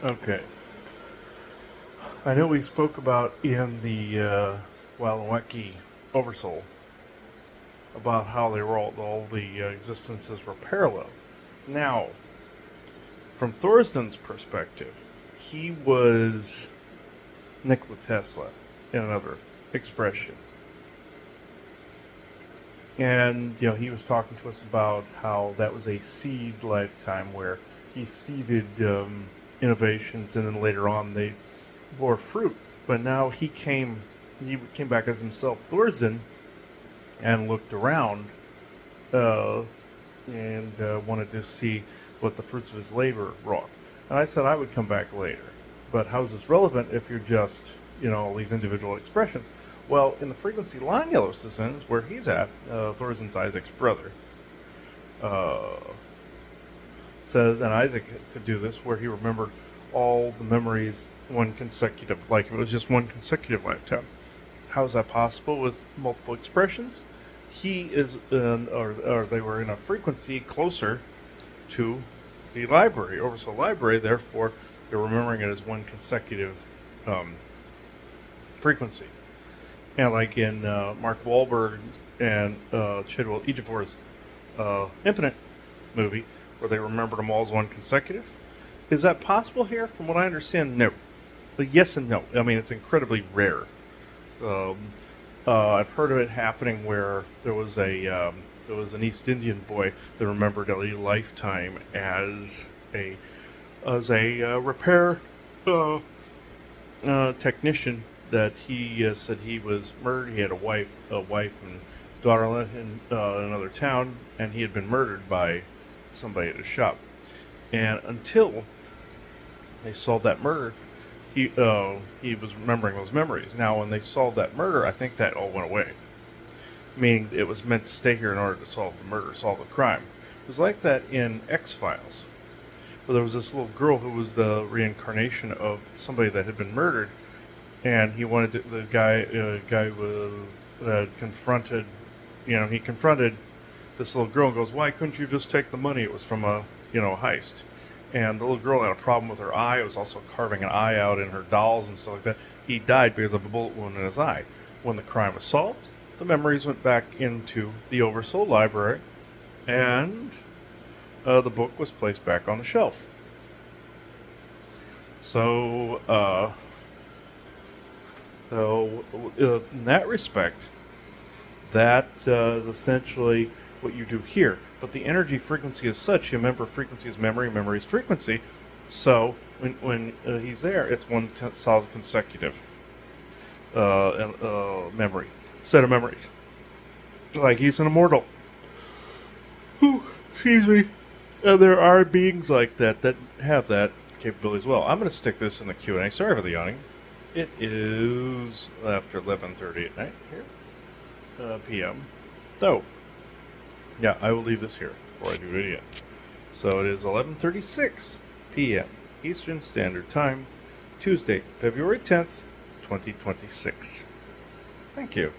Okay. I know we spoke about in the Walaweki Oversoul about how they were all the existences were parallel. Now, from Thorsdon's perspective, he was Nikola Tesla in another expression. And, he was talking to us about how that was a seed lifetime where he seeded innovations and then later on they bore fruit. But now he came back as himself, Thorsden, and looked around uh, and wanted to see what the fruits of his labor wrought. And I said I would come back later. But how is this relevant if you're just, all these individual expressions? Well, in the frequency line yellow systems, where he's at, Thorsden's Isaac's brother, uh, says, and Isaac could do this, where he remembered all the memories one consecutive, like it was just one consecutive lifetime. How is that possible with multiple expressions? He is or they were in a frequency closer to the library, Oversoul Library, therefore they're remembering it as one consecutive frequency. And like in Mark Wahlberg and Chidwell Ejiofor's Infinite movie, where they remembered them all as one consecutive. Is that possible here? From what I understand, no. But yes and no. I mean, it's incredibly rare. I've heard of it happening where there was an East Indian boy that remembered a lifetime as a repair technician that he said he was murdered. He had a wife and daughter in another town, and he had been murdered by somebody at his shop. And until they solved that murder, he was remembering those memories. Now, when they solved that murder, I think that all went away. Meaning it was meant to stay here in order to solve the murder, solve the crime. It was like that in X-Files, where there was this little girl who was the reincarnation of somebody that had been murdered, and he wanted to, the guy confronted, he confronted this little girl and goes, "Why couldn't you just take the money? It was from a heist." And the little girl had a problem with her eye. It was also carving an eye out in her dolls and stuff like that. He died because of a bullet wound in his eye. When the crime was solved, the memories went back into the Oversoul Library, and the book was placed back on the shelf. So, in that respect, that is essentially what you do here. But the energy frequency is such, you remember frequency is memory, memory is frequency. So when he's there, it's one solid consecutive memory, set of memories. Like he's an immortal. Ooh, excuse me. And there are beings like that have that capability as well. I'm going to stick this in the Q&A. Sorry for the yawning. It is after 11:30 at night here, p.m. So, yeah, I will leave this here before I do it again. So it is 11:36 p.m. Eastern Standard Time, Tuesday, February 10th, 2026. Thank you.